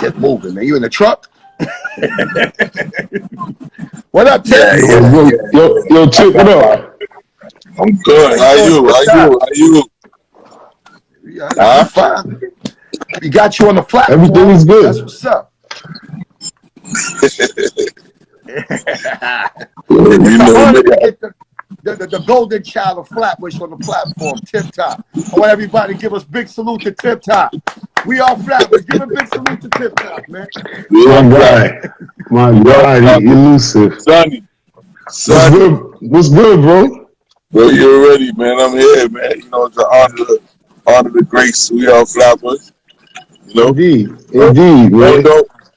Tip moving, man. You in the truck? What up, Tip? Yo, Tip, what up? I'm good. How you? Yeah, fine. We got you on the platform. Everything is good. That's what's up. You know, the golden child of Flatbush on the platform, Tip Top. I want everybody to give us big salute to Tip Top. We are Flatbush. Give a big salute to Tip Top, man. My guy, elusive. Sonny. What's good, bro? Well, you already, man. I'm here, man. You know, to honor the grace. We are Flatbush. You know, Indeed, man.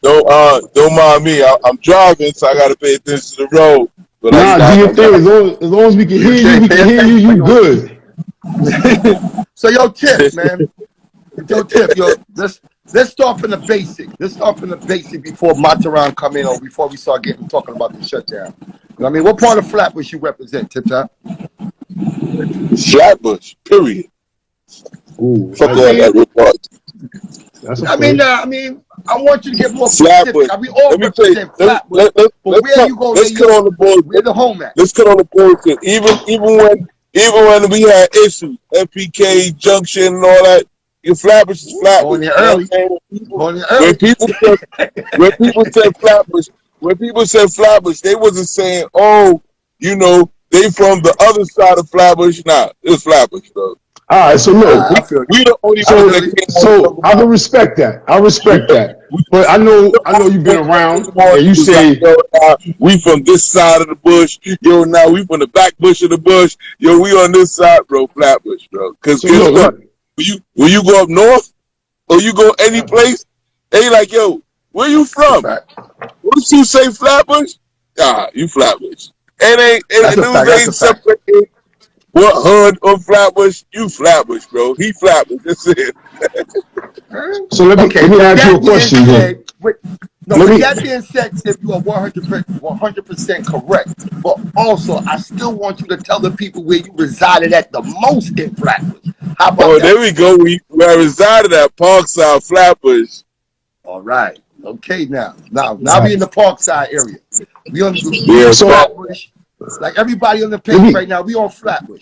Don't mind me. I'm driving, so I got to pay attention to the road. But do your thing. As long as we can hear you, you good. So, yo, Tip, man. Tip, let's start from the basic. Let's start from the basic before Mataran come in or before we start talking about the shutdown. You know what I mean? What part of Flatbush you represent, Tip Top? Flatbush, period. Ooh, fuck all that report. I mean, I want you to get more Flatbush. specific. We all represent Flatbush. But where you go, let's cut on the board. Where the home at? Let's cut on the bullshit. Even when we had issues, FPK Junction and all that, your Flatbush is Flatbush. Going there early. When people said Flatbush, they wasn't saying, oh, you know, they from the other side of Flatbush. Nah, it was Flatbush, bro. All right, so look, we the only so I can respect that. I respect that. But I know you've been around, and you say we from this side of the bush. Yo, now we from the back bush of the bush. Yo, we on this side, bro, Flatbush, bro. Because when you go up north or you go any place, they like, yo, where you from? Once you say Flatbush, you Flatbush. It ain't separated. What hood of Flatbush? You Flatbush, bro. He Flatbush. That's it. So let me ask you a question here. With that being said, Tip, you are 100% correct. But also, I still want you to tell the people where you resided at the most in Flatbush. How about that? There we go. Where I resided at Parkside, Flatbush. All right. Okay, now we in the Parkside area. We on Flatbush. Like everybody on the page right now, we on Flatbush.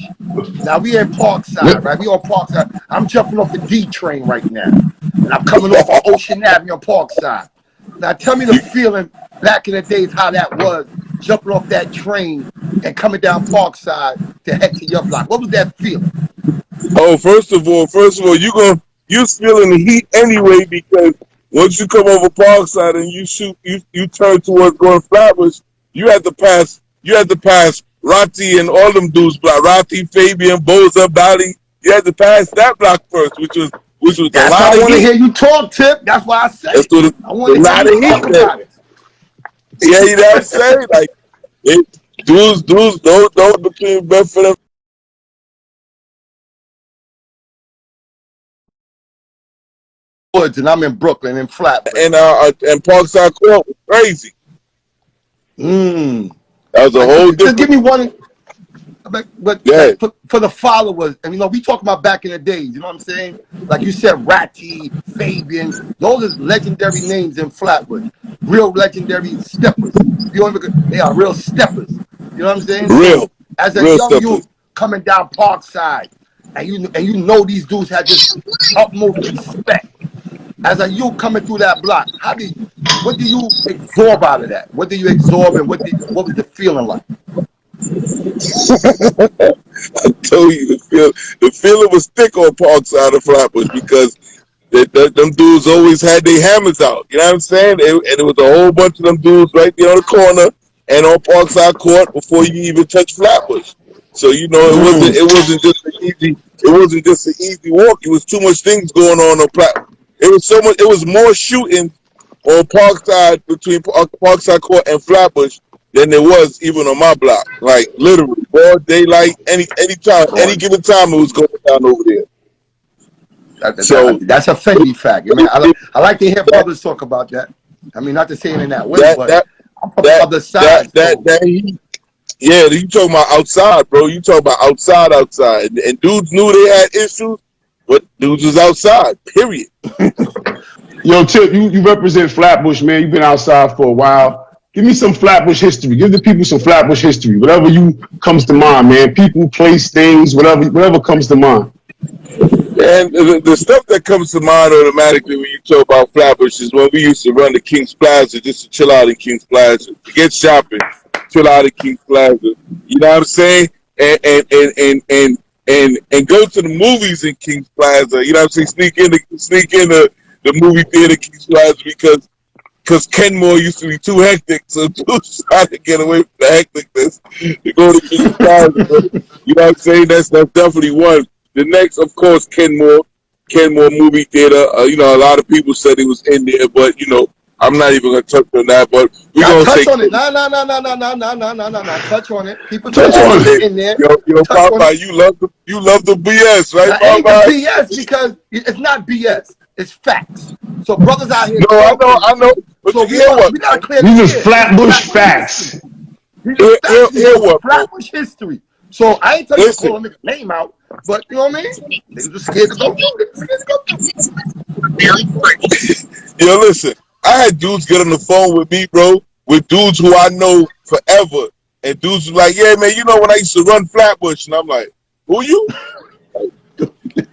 Now we in Parkside, right? We on Parkside. I'm jumping off the D train right now. And I'm coming off of Ocean Avenue on Parkside. Now tell me the feeling back in the days how that was, jumping off that train and coming down Parkside to head to your block. What was that feeling? Oh, first of all, you feeling the heat anyway, because once you come over Parkside and you turn towards going Flatbush, you had to pass Rati and all them dudes block. Rati, Fabian, Boza, Bali. You had to pass that block first, which was That's a lot why I want to heat. hear you talk, Tip. That's why I said I want to hear you talk about it. Yeah, you know what I'm saying? Like, dudes, don't between Bedford and Woods, and I'm in Brooklyn in Flatbush. And Parkside Court was crazy. That was a whole different. Give me one. But for the followers, and we talk about back in the days, you know what I'm saying? Like you said, Ratty, Fabian, those are legendary names in Flatbush. Real legendary steppers. They are real steppers. You know what I'm saying? Real. As a young youth coming down Parkside, and you know these dudes had this utmost respect. As a youth coming through that block, what do you absorb out of that? What do you absorb, and what was the feeling like? I told you the feeling was thick on Parkside of Flatbush, because them dudes always had their hammers out. You know what I'm saying? And it was a whole bunch of them dudes right there on the corner and on Parkside Court before you even touch Flatbush. So it wasn't just an easy walk. It was too much things going on Flatbush. It was more shooting on Parkside, between Parkside Court and Flatbush, than there was even on my block. Like literally, broad daylight, any given time it was going down over there. That's a Fendi fact. I mean, I like to hear brothers talk about that. I mean, not to say it in that way, but I'm from the other side. Yeah, you talking about outside, bro. You talking about outside. And dudes knew they had issues, but dudes was outside, period. Yo, Tip, you represent Flatbush, man. You've been outside for a while. Give me some Flatbush history. Give the people some Flatbush history. Whatever you comes to mind, man. People, place, things, whatever comes to mind. And the stuff that comes to mind automatically when you talk about Flatbush is when we used to run to King's Plaza just to chill out in King's Plaza, to get shopping, chill out in King's Plaza. You know what I'm saying? And go to the movies in King's Plaza. You know what I'm saying? Sneak in the movie theater in King's Plaza because Kenmore used to be too hectic, so dudes tried to get away from the hecticness to go to King's Plaza. You know what I'm saying? That's definitely one. The next, of course, Kenmore movie theater. You know, a lot of people said it was in there, but you know, I'm not even gonna touch on that. But we gonna touch on it. No. Touch on it. People touch on it in there. Yo, Papa, you love the BS, right, Papa? Papa? Ain't the BS because it's not BS. It's facts. So brothers out here. No, I know. But so we gotta clear these are Flatbush facts. Flatbush history. So I ain't telling you to call a nigga name out, but you know what I mean? They just scared to go through. Yo, listen. I had dudes get on the phone with me, bro, with dudes who I know forever, and dudes who like, yeah, man, you know when I used to run Flatbush, and I'm like, who you?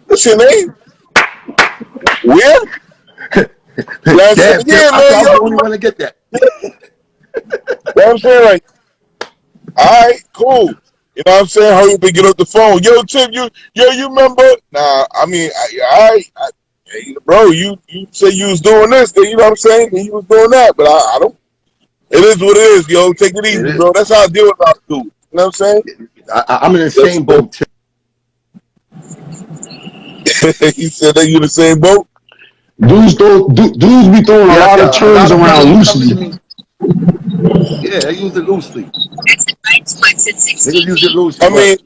What's your name? Where? Yeah, man, I only want to get that. You know what I'm saying? Like, all right, cool. You know what I'm saying? Hurry up and get off the phone. Yo, Tim, you remember? Nah, I mean, bro, you say you was doing this, then you know what I'm saying? Then you was doing that, but I don't. It is what it is, yo. Take it easy, bro. That's how I deal with our dudes. You know what I'm saying? I'm in the same boat, Tim. He said that you in the same boat? Dudes be throwing a lot of terms around loosely. Yeah, they use it loosely. They use it loosely. I mean,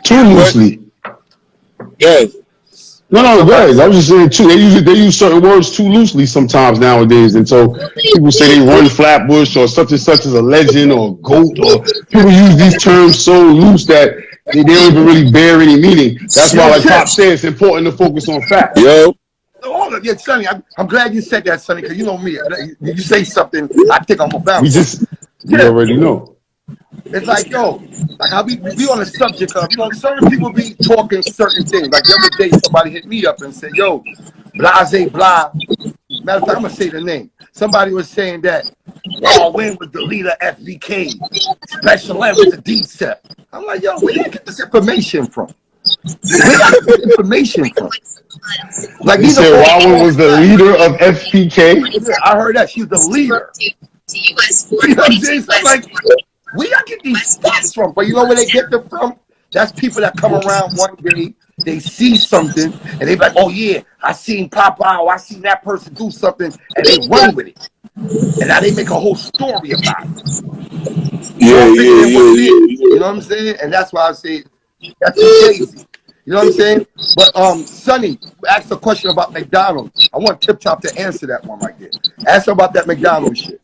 too loosely. Yes. No, guys. I was just saying too. They use certain words too loosely sometimes nowadays, and so people say they run Flatbush or such and such as a legend or a goat, or people use these terms so loose that they don't even really bear any meaning. That's why, like Pop said, it's important to focus on facts. Yo. Hold on, yeah, Sonny. I'm glad you said that, Sonny, because you know me. You say something, I think I'm about. We already know. It's like, yo, like how we on the subject of, you know, certain people be talking certain things. Like the other day, somebody hit me up and said, yo, blase blah. Matter of fact, I'm gonna say the name. Somebody was saying that Wayne was the leader of FBK, Special Ed was the DCEP. I'm like, yo, where you get this information from? Where you get this information from? Like you said Wildwood was the leader of FPK? Yeah, I heard that. She's the leader. You know what I'm saying? So I'm like, where y'all get these facts from? But you know where they get them from? That's people that come around one day, they see something, and they be like, oh yeah, I seen Popeye, or I seen that person do something, and they run with it. And now they make a whole story about it. Yeah. You know what I'm saying? And that's why I say that's crazy. You know what I'm saying? But Sonny asked a question about McDonald's. I want Tip Top to answer that one right there. Ask her about that McDonald's shit.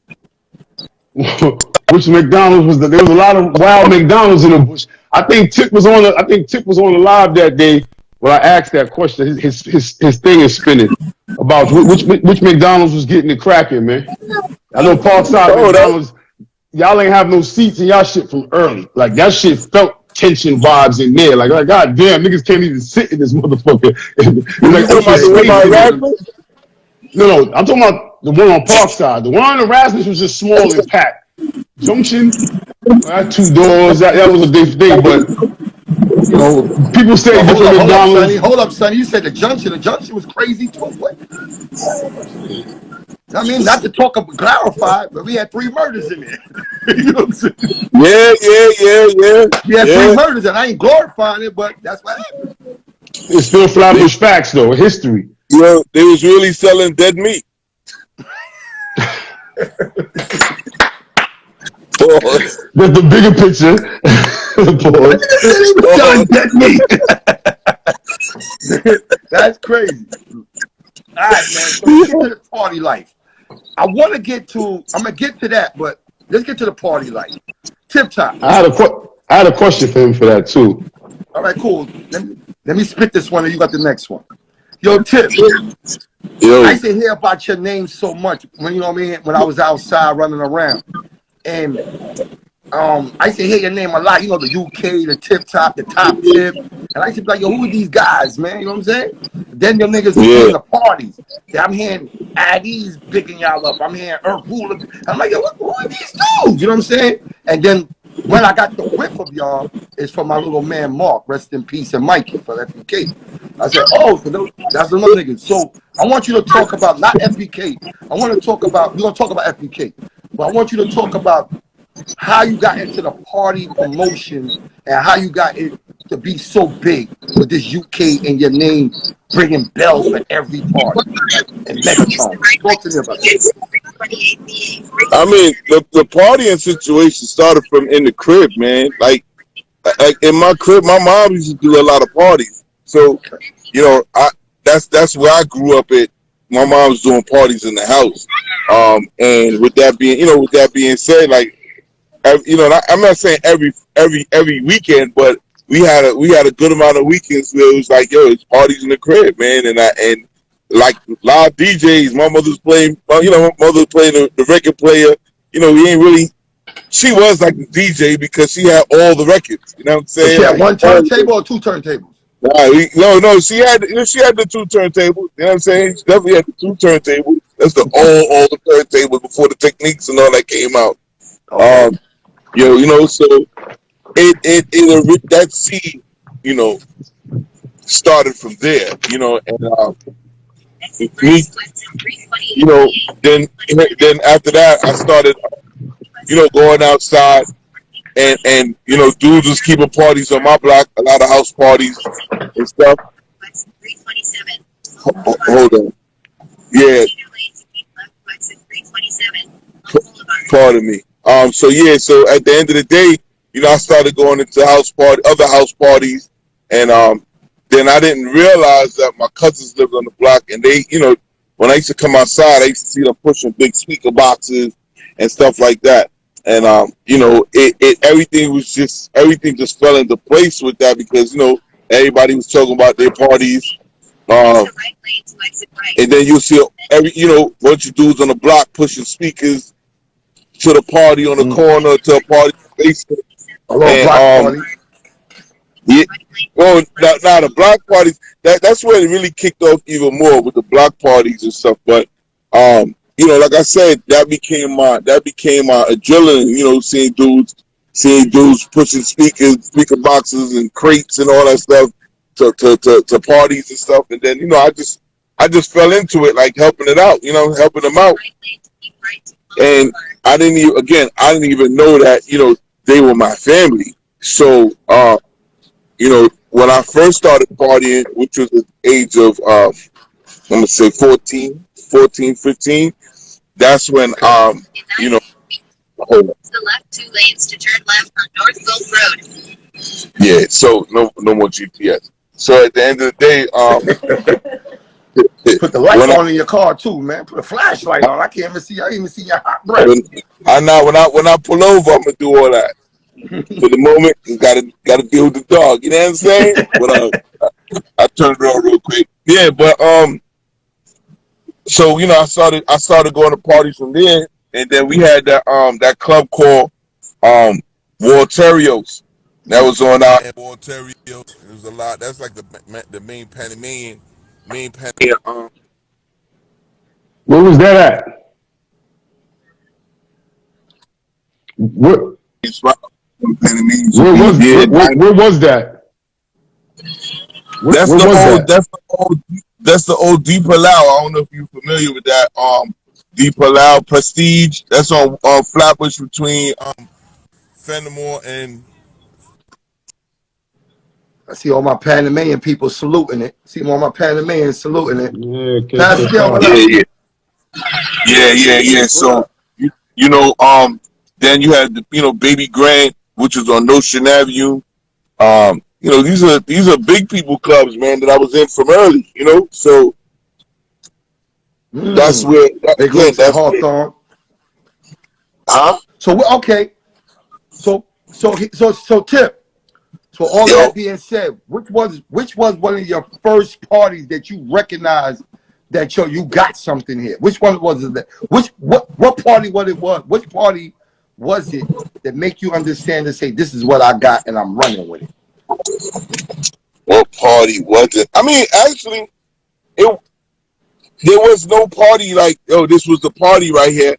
Which McDonald's was there was a lot of wild McDonald's in the bush. I think Tip was on the live that day when I asked that question. His thing is spinning about which McDonald's was getting it cracking, man. I know Parkside McDonald's, y'all ain't have no seats in y'all shit from early. Like that shit felt tension vibes in there. Like god damn, niggas can't even sit in this motherfucker. No, I'm talking about the one on Parkside. The one on Erasmus was just small and packed. Junction, I had 2 doors. That was a big thing, but you know, people say different McDonald's. Hold up, Sonny. You said the Junction. The Junction was crazy too. What? I mean, not to talk about clarify, but we had 3 murders in there. You know what I'm saying? Yeah. We had 3 murders, and I ain't glorifying it, but that's what happened. It's still Flatbush facts, though. History. Yo, they was really selling dead meat. That's the bigger picture. That's crazy. All right, man. So let's get to the party life. I'm gonna get to that, but let's get to the party life. Tip Top. I had a question for him for that too. All right, cool. Let me spit this one, and you got the next one. Yo, Tip. Yo. I used to hear about your name so much when, you know what I mean, when I was outside running around. And I used to hear your name a lot. You know, the UK, the Tip Top, the Top Tip. And I used to be like, yo, who are these guys, man? You know what I'm saying? Then your niggas doing the parties. Yeah, I'm hearing Addies picking y'all up. I'm hearing Earth Hula. I'm like, yo, who are these dudes? You know what I'm saying? And then when I got the whiff of y'all, it's from my little man Mark, rest in peace, and Mikey for FBK. I said, oh, that's another nigga. So I want you to talk about, not FBK. I want to talk about, we're going to talk about FBK. But I want you to talk about how you got into the party promotion and how you got it to be so big with this UK and your name bringing bells for every party and Megatron. Talk to me about that. I mean, the partying situation started from in the crib, man. Like in my crib, my mom used to do a lot of parties. So, you know, that's where I grew up at. My mom was doing parties in the house. And with that being said, like, you know, I'm not saying every weekend, but we had a good amount of weekends where it was like, yo, it's parties in the crib, man, and like live DJs. My mother's playing, you know, my mother was playing the record player. You know, we ain't really. She was like the DJ because she had all the records. You know what I'm saying? She had like, one turntable or two turntables? No, she had the two turntables. You know what I'm saying? She definitely had the two turntables. That's the all the turntables before the techniques and all that came out. Okay. You know, so that seed, you know, started from there, you know, and me, you know, then after that I started, you know, going outside and you know, dudes was keeping parties on my block, a lot of house parties and stuff. Hold on, yeah. Pardon me. So yeah, so at the end of the day, you know, I started going into other house parties, and then I didn't realize that my cousins lived on the block, and they, you know, when I used to come outside, I used to see them pushing big speaker boxes and stuff like that, and you know, everything just fell into place with that because, you know, everybody was talking about their parties, and then you see you know, bunch of dudes on the block pushing speakers to the party on the corner, to a party basement. A little block party. Yeah. Well, now the block parties, that's where it really kicked off even more with the block parties and stuff. But you know, like I said, that became my adrenaline. You know, seeing dudes pushing speaker boxes and crates and all that stuff to parties and stuff. And then, you know, I just fell into it, like helping it out. You know, helping them out. And I didn't even know that, you know, they were my family. So, you know, when I first started partying, which was at the age of, I'm going to say 14, 15, that's when, you know, hold on. The left 2 lanes to turn left on North Gulf Road. Yeah, so no more GPS. So at the end of the day, put the light on in your car too, man. Put a flashlight on. I can't even see. I didn't even see your hot breath. I know when I pull over, I'm gonna do all that. For the moment, you gotta deal with the dog. You know what I'm saying? But I turned it on real quick. Yeah, but so, you know, I started going to parties from there, and then we had that club called Walterios. That was on Walterios. It was a lot. That's like the main Panamanian. Where was that at? Where was that? That's the old Deep Palau. I don't know if you're familiar with that. Deep Palau Prestige. That's on Flatbush between Fenimore and. I see all my Panamanian people saluting it. See all my Panamanians saluting it. Yeah, Pascal, what up? Yeah. So you know, then you had the, you know, Baby Grand, which was on Notion Avenue. You know, these are big people clubs, man, that I was in from early. You know, so that's where that's Hawthorne. Huh? So okay. So Tip. So all of that being said, which was one of your first parties that you recognized that you got something here? Which one was it? What party Which party was it that make you understand to say this is what I got and I'm running with it? What party was it? I mean, actually, there was no party like, oh, this was the party right here.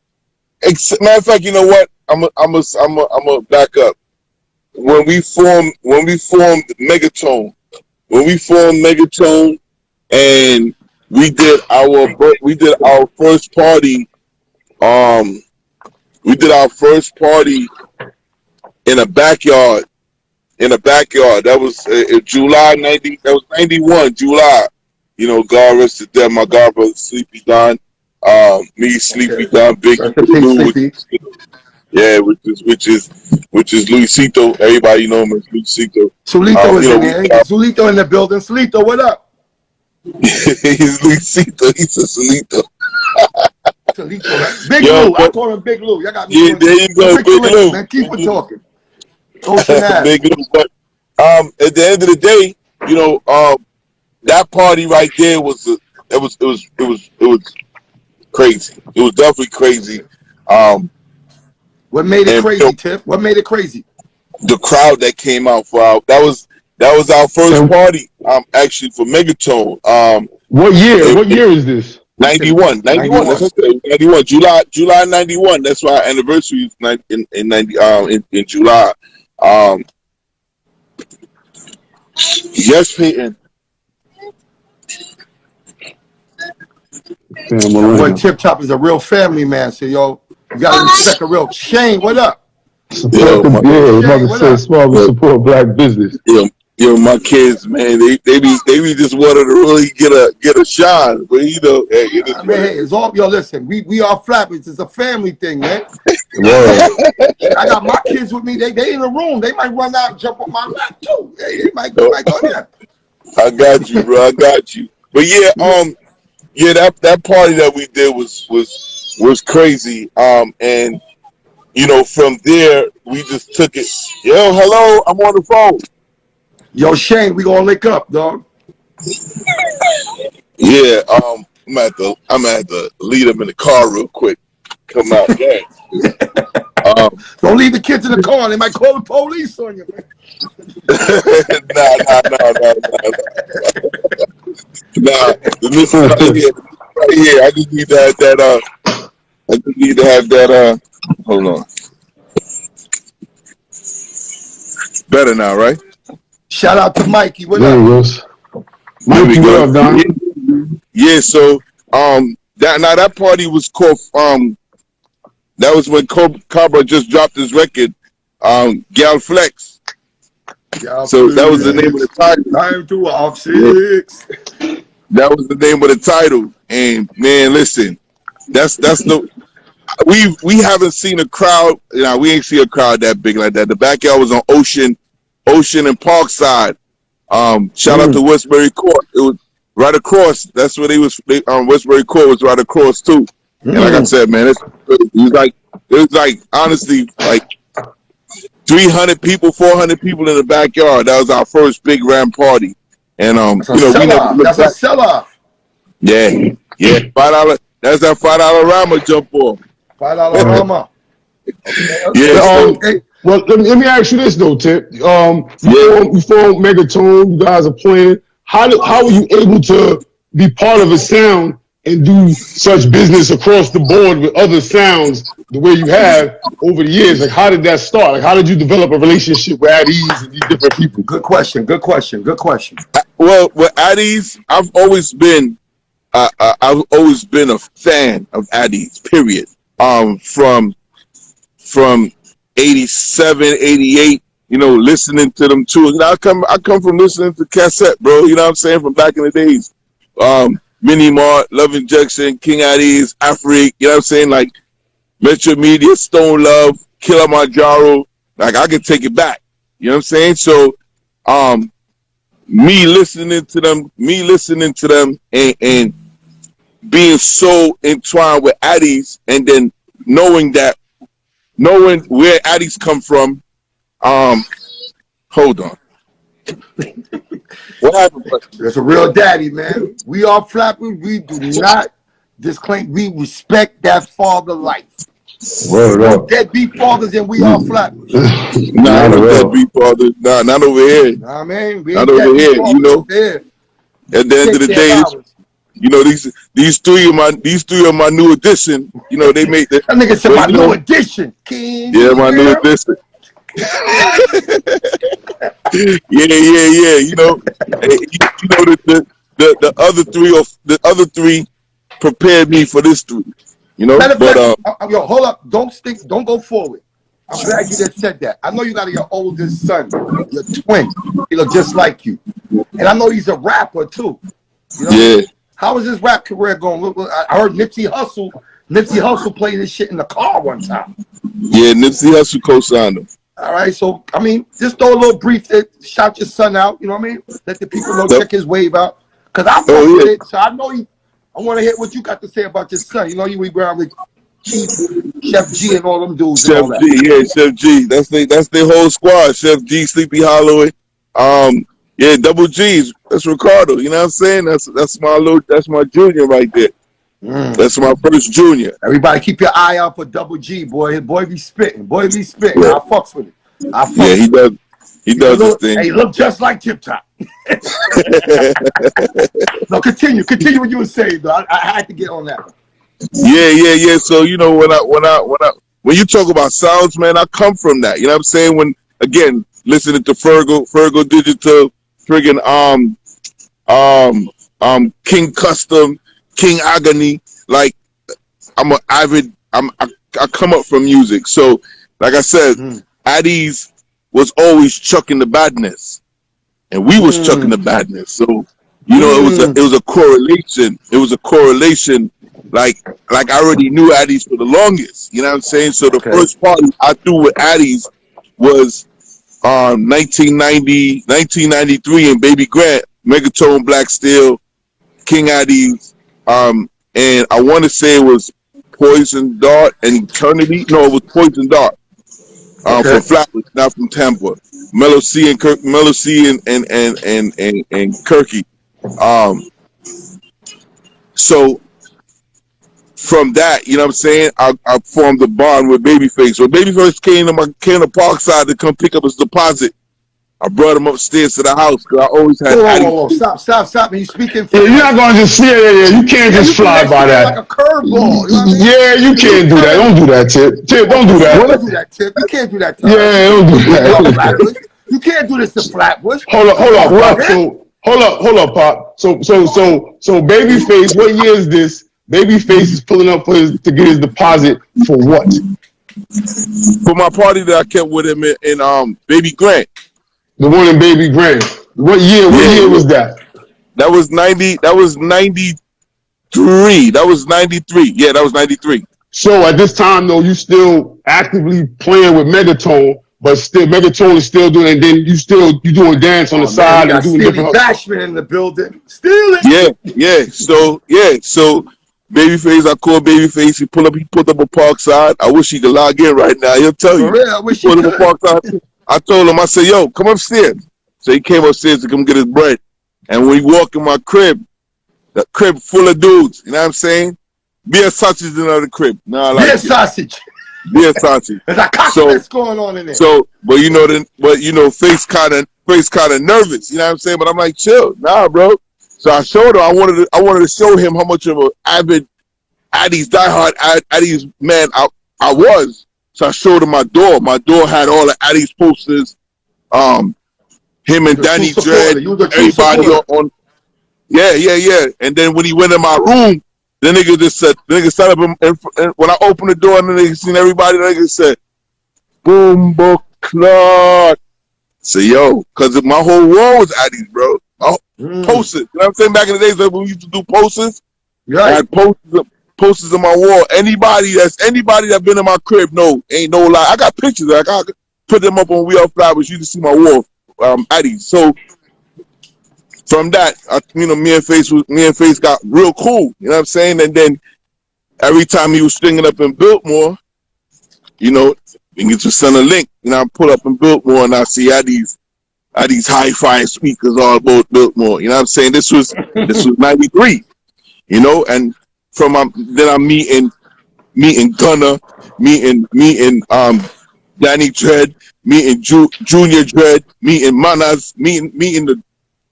Matter of fact, you know what? I'm a back up. When we formed Megatone, and we did our first party. We did our first party in a backyard. That was July 90. That was 91 July. You know, God rest his dead. My God brother Sleepy Don, me Sleepy Don, Big Lou, yeah, which is Luisito. Everybody know him as Luisito. Sulito is in there. Sulito in the building. Sulito, what up? He's Luisito. He's a Solito. Solito, right? Big Lou. I call him Big Lou. Y'all got me. Yeah, there you go, Big Lou. Man, keep it talking. Big Lou. But at the end of the day, you know, that party right there was crazy. It was definitely crazy. What made it crazy, Tiff? What made it crazy? The crowd that came out for that was our first party. Actually for Megatone. What year is this? 91. 91. That's okay. 91. July 91. That's why our anniversary is in July. Yes, Peyton. Boy, Tip Top is a real family man. So yo, you gotta respect a real Shane. What up? Support black business. Yo, my kids, man, they be just wanting to really get a shine, but you know, hey, it's all listen. We are Flappers. It's a family thing, man. I got my kids with me. They in the room. They might run out and jump on my lap too. They might go there. I got you, bro. I got you. But yeah, that party that we did was crazy. And you know, from there we just took it. Yo, hello, I'm on the phone. Yo, Shane, we gonna link up, dog. Yeah, I'm at the lead them in the car real quick. Come out, yeah. Don't leave the kids in the car. They might call the police on you, man. Nah. Listen right here. I just need to have that. I just need to have that. Hold on. Better now, right? Shout out to Mikey. What up? Mikey, what up, Don? Yeah. So that party was called that was when Cabra just dropped his record, Gal Flex. So that was the name of the title. Time to off six. That was the name of the title. And man, listen, that's no. We haven't seen a crowd. You know, we ain't see a crowd that big like that. The backyard was on Ocean and Parkside. Shout out to Westbury Court. It was right across. That's where Westbury Court was right across too. And like I said, man, it was like honestly like 300 people, 400 people in the backyard. That was our first big ramp party. And that's a sell-off. Yeah. $5. That's that $5 Rama jump off. $5 Rama. Yeah. Well, let me ask you this though, Tip. You formed Megatone. You guys are playing. How were you able to be part of a sound and do such business across the board with other sounds the way you have over the years? Like, how did that start? Like, how did you develop a relationship with Addies and these different people? Good question. Well, with Addies, I've always been a fan of Addies. Period. From 87, 88, you know, listening to them too. You know, I come from listening to cassette, bro. You know what I'm saying? From back in the days. Mini Mart, Love Injection, King Addies, Afrik, you know what I'm saying? Like Metro Media, Stone Love, Kilimanjaro. Like I can take it back. You know what I'm saying? So me listening to them and being so entwined with Addies, and then knowing where Addies come from. Hold on. What happened? That's a real daddy, man. We are Flatbush. We do not disclaim. We respect that father life. Word Deadbeat fathers, and we are Flatbush. Nah, no deadbeat father. Nah, not over here. Nah, man, we not ain't over here. You know, there. at the end of the day, you know, these three are my new addition. You know, they make that. That nigga said my new addition. Yeah, my new addition. yeah. You know, the other three prepared me for this three. You know, matter of fact, yo, hold up, don't go forward. I'm glad you just said that. I know you got your oldest son, your twin. He look just like you, and I know he's a rapper too. You know? Yeah. How is his rap career going? I heard Nipsey Hussle played this shit in the car one time. Yeah, Nipsey Hussle co-signed him. All right, so I mean, just throw a little brief. Shout your son out. You know what I mean? Let the people know, check his wave out. Cause I fuck with it, so I know you. I want to hear what you got to say about your son. You know, you around with Chief, Chef G, and all them dudes. Chef and all G, yeah, Chef G. That's their whole squad. Chef G, Sleepy Holloway, yeah, Double G's. That's Ricardo. You know what I'm saying? That's my junior right there. That's my first junior. Everybody, keep your eye out for Double G, boy. Boy be spitting. Yeah. I fucks with it. Yeah, he does. He does his thing. He look just like Tip Top. No, continue what you were saying, though. I had to get on that. Yeah. So you know when you talk about sounds, man, I come from that. You know what I'm saying? When again listening to Fergal Digital, friggin' King Custom, King Agony, like I come up from music. So like I said, Addies was always chucking the badness, and we was chucking the badness. So you know it was a correlation. It was a correlation. Like I already knew Addies for the longest. You know what I'm saying? So the first party I threw with Addies was 1993 in Baby Grant, Megatone, Black Steel, King Addies, and I want to say it was Poison Dart and Eternity. No, it was Poison Dart. From Flatbush, not from Tampa. Mellow C and Kirky. So from that, you know what I'm saying, I formed a bond with Babyface. When Babyface came to Parkside to come pick up his deposit, I brought him upstairs to the house because I always had. Whoa. Stop. You speaking? Yeah, you're not gonna just you can't just fly by that. Like a curveball. You know what I mean? Yeah, you can't do that. Don't do that, Tip. Don't do that. Don't do that, Tip. You can't do that. Yeah, don't do that. You can't do this to Flatbush. Hold up, Pop. So hold up, Pop. So Babyface, what year is this? Babyface is pulling up to get his deposit for what? For my party that I kept with him in Baby Grant. The one in Baby Grant. What year? What year was that? That was 90. That was 93. That was 93. Yeah, that was 93. So at this time, though, you still actively playing with Megatone, but still Megatone is still doing, and then you doing dance on the side and doing different. Bashman in the building. Steal it. Yeah. So Babyface, I called Babyface. He pulled up a Parkside. I wish he could log in right now. He'll tell you. For real, I wish he pulled could. up a Parkside. I told him, I said, yo, come upstairs. So he came upstairs to come get his bread. And when he walked in my crib, the crib full of dudes, you know what I'm saying? Beer sausage in another crib. Beer sausage. Beer sausage. There's a cocktail going on in there. So, but face kind of nervous, you know what I'm saying? But I'm like, chill, nah, bro. So I showed him. I wanted to show him how much of an avid Addies diehard Addies man I was. So I showed him my door. My door had all the Addies posters. Him and Danny Dredd, everybody on. Yeah. And then when he went in my room, the nigga just said, set up him. And when I opened the door and the nigga seen everybody, the nigga said, "Boom, book, Clark." So yo, cause my whole wall was Addies, bro. Posters. You know what I'm saying? Back in the days when we used to do posters, I had posters on my wall. Anybody that been in my crib, ain't no lie. I got pictures. I put them up on We Are Flatbush. You can see my wall, Addies. So from that, me and Face got real cool. You know what I'm saying? And then every time he was stringing up in Biltmore, you can just send a link. I pull up in Biltmore and I see Addies had these hi-fi speakers all built more. You know what I'm saying? This was '93. You know, and from then I'm meeting Gunner, meeting Danny Dread, meeting Junior Dread, meeting Manas, meeting the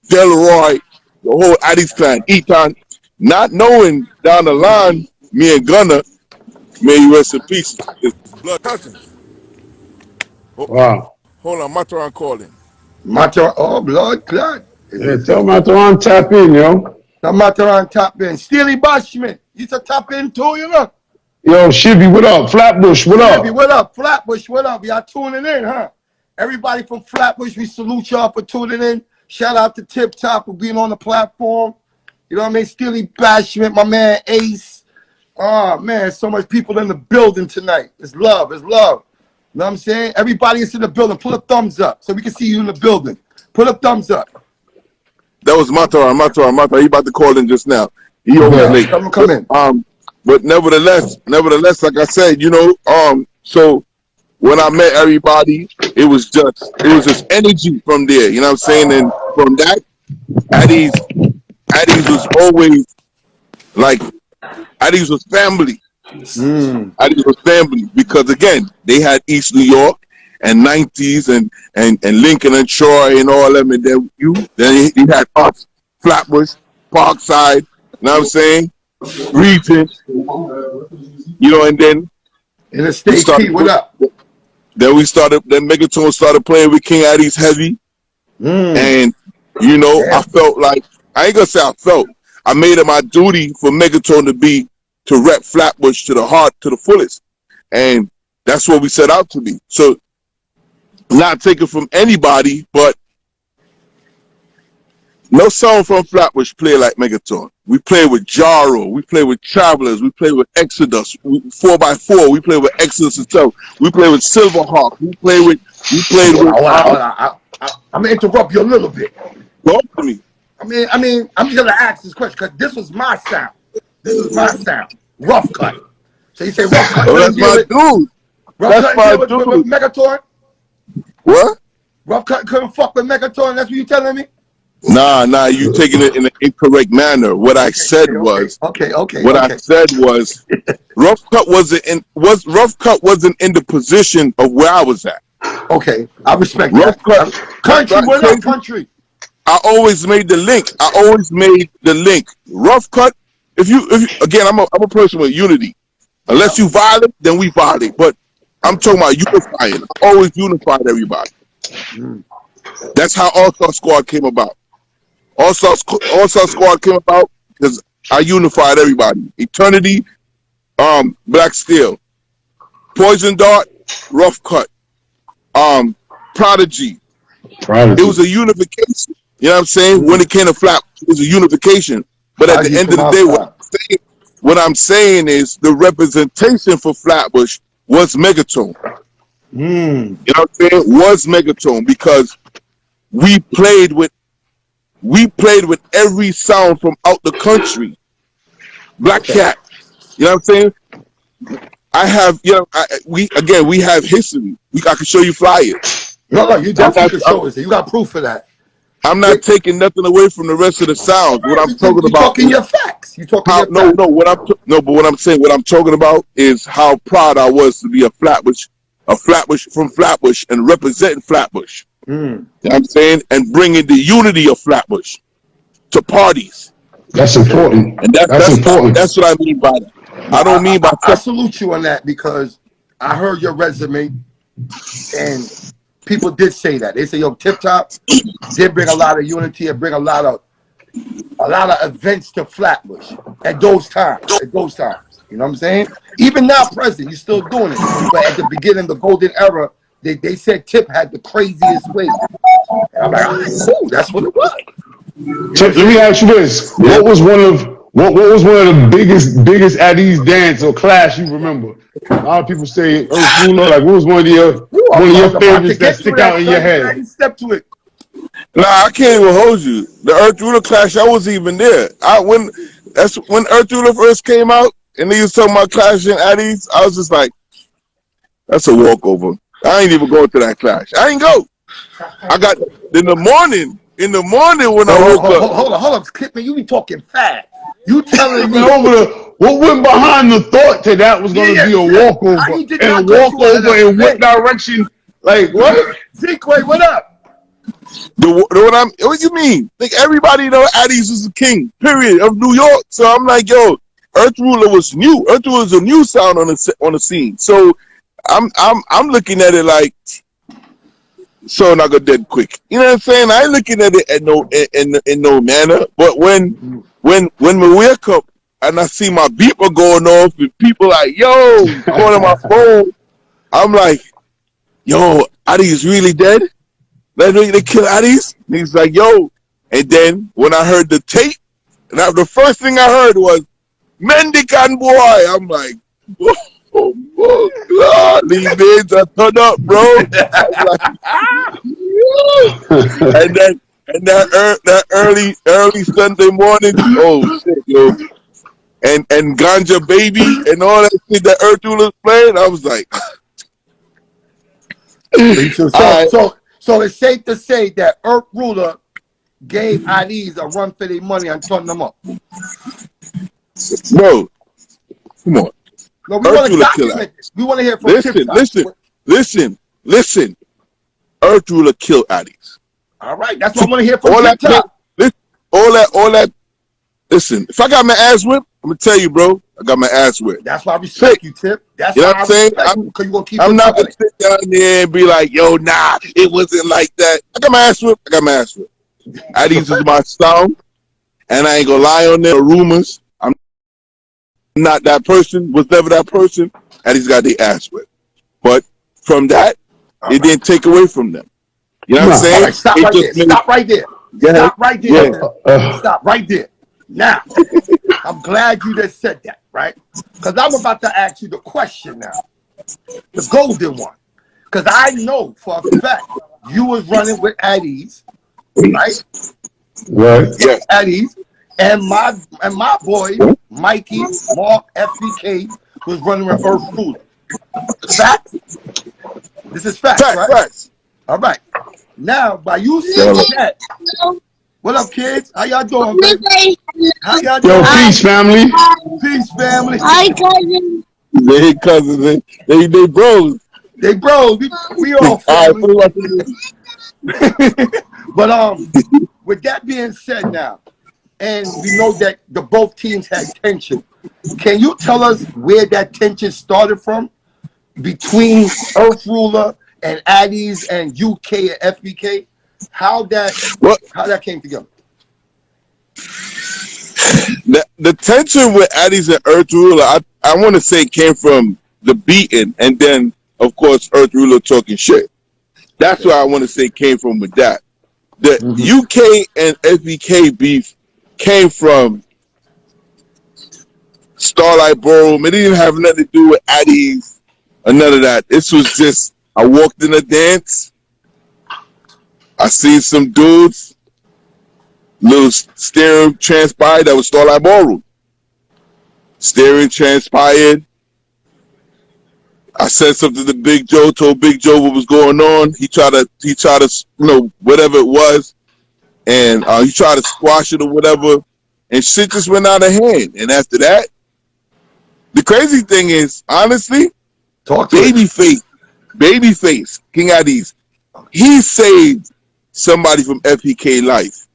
Delroy, the whole Addis clan, Eton, not knowing down the line, me and Gunner, may you rest in peace. It's blood cousins. Wow. Hold on, Mataran calling. Matter, oh, blood clot. Yeah, tell Mataran tap in, yo. The Mataran tap in. Steely Bashman, you to tap in too, you know. Yo, Shibby, what up? Flatbush, what up? Shibby, what up? Flatbush, what up? Y'all tuning in, huh? Everybody from Flatbush, we salute y'all for tuning in. Shout out to Tip Top for being on the platform. You know what I mean? Steely Bashman, my man Ace. Oh, man, so much people in the building tonight. It's love, it's love. You know what I'm saying? Everybody is in the building. Put a thumbs up so we can see you in the building. Put a thumbs up. That was Mataran. He about to call in just now. He always late. Come in. But nevertheless, like I said, you know, so when I met everybody, it was just energy from there. You know what I'm saying? And from that, Addie's was always like, Addie's was family. Addie's was family because again, they had East New York and 90s and Lincoln and Troy and all them, and then you had us, Flatbush, Parkside. You know what I'm saying? Region. You know, and then in the state, what up? Then Megatone started playing with King Addie's Heavy. And, you know, I felt like, I ain't gonna say I felt, I made it my duty for Megatone to rep Flatbush to the heart, to the fullest. And that's what we set out to be. So, not taken from anybody, but no song from Flatbush play like Megatone. We play with Jaro, we play with Travelers, we play with Exodus, 4x4, we play with Exodus itself, we play with Silverhawk, we played with. I'm gonna interrupt you a little bit. Talk to me. I mean, I'm gonna ask this question because this was my sound. This is my sound. Rough Cut. So you say Rough Cut? Oh, that's my dude. Rough Cut with Megatone? What? Rough Cut couldn't fuck with Megatone. That's what you telling me? Nah, you taking it in an incorrect manner. What I said was, Rough Cut wasn't in the position of where I was at. Okay, I respect Rough that. Country, what up, country? I always made the link. Rough Cut. If you again, I'm a person with unity. Unless you violate, then we violate. But I'm talking about unifying. I always unified everybody. That's how All Star Squad came about. All Star Squad came about because I unified everybody. Eternity, Black Steel, Poison Dart, Rough Cut, Prodigy. It was a unification. You know what I'm saying? When it came to Flat, it was a unification. But at the end of the day, what I'm saying is the representation for Flatbush was Megatone. You know what I'm saying? Was Megatone because we played with every sound from out the country. Black Cat. You know what I'm saying? I have, you know, we have history. I can show you flyers. No, you definitely can show us. You got proof of that. I'm not taking nothing away from the rest of the sounds. What I'm talking about, talking your facts. You talking your facts. But what I'm saying, what I'm talking about is how proud I was to be a Flatbush from Flatbush and representing Flatbush. You know what I'm saying? And bringing the unity of Flatbush to parties. That's important. And that's important. That's what I mean by that. I don't mean by. I salute you on that because I heard your resume, and people did say that. They say, "Yo, Tip Top did bring a lot of unity and bring a lot of events to Flatbush at those times. You know what I'm saying? Even now, present, you're still doing it. But at the beginning, the golden era, they said Tip had the craziest way. And I'm like, oh, that's what it was. Tip, let me ask you this: What was one of the biggest Addie's dance or clash you remember? A lot of people say Earth Ruler. Like, what was one of your favorites that stick out in your head? Step to it. Nah, I can't even hold you. The Earth Ruler clash, I wasn't even there. When Earth Ruler first came out and they was talking about clashing Addie's, I was just like, that's a walkover. I ain't even going to that clash. I ain't go. I got in the morning. In the morning when I woke up. Hold on, Clipman, you be talking fast. You telling me what went behind the thought that that was going to be a walkover how you did and a not cut you out of walkover in what that direction? Like what? Zeke, what up? What you mean? Like everybody know Addis is the king, period, of New York. So I'm like, yo, Earth Ruler was new. Earth Ruler was a new sound on the scene. So I'm looking at it like, so not go dead quick. You know what I'm saying? I ain't looking at it in no manner. But when Maria come and I see my beeper going off and people like, yo, calling my phone, I'm like, yo, Addis really dead? They kill Addis? And he's like, yo. And then when I heard the tape, and the first thing I heard was Mendican boy. I'm like, oh God, these days are turned up, bro. I'm like, and that early Sunday morning, oh shit, yo. And Ganja Baby and all that shit that Earth Ruler's playing, I was like, So it's safe to say that Earth Ruler gave IDs a run for their money and turned them up. Bro, come on. No, we want to document this. We want to hear from Listen. Earth Ruler killed Addis. All right, that's what I want to hear from TikTok. All that. Listen, if I got my ass whipped, I'm gonna tell you, bro. I got my ass whipped. That's why I respect you, Tip. That's you know why what I'm saying. I'm not gonna sit down there and be like, yo, nah, it wasn't like that. I got my ass whipped. Addis is my sound, and I ain't gonna lie on their rumors. I'm not that person. Was never that person. Addis got their ass whipped. But from that, it didn't take away from them. You know what I'm saying? Right, stop right there. Stop right there. Now, I'm glad you just said that, right? Because I'm about to ask you the question now. The golden one. Because I know for a fact you was running with Addis, right? Right. Yeah. Addis. And my boy, Mikey, Mark, FBK, was running with Earth Ruler. Facts? This is facts, right? Facts. All right. Now, by you saying that, what up, kids? How y'all doing, baby? How y'all doing? Yo, peace, family. Peace, family. Hi, cousin. They cousins. They bros. They bros. We all family. But with that being said now, and we know that both teams had tension. Can you tell us where that tension started from between Earth Ruler and Addis and UK and FBK? How that came together? The tension with Addis and Earth Ruler, I want to say came from the beating, and then of course Earth Ruler talking shit. That's where I want to say came from with that. The UK and FBK beef came from Starlight Ballroom. It didn't have nothing to do with Addis or none of that. This was just, I walked in a dance. I seen some dudes, little steering transpired. That was Starlight Ballroom. Steering transpired. I said something to Big Joe, told Big Joe what was going on. He tried to, whatever it was, and he tried to squash it or whatever, and shit just went out of hand. And after that, the crazy thing is, honestly, Babyface, King Addis, he saved somebody from FPK life.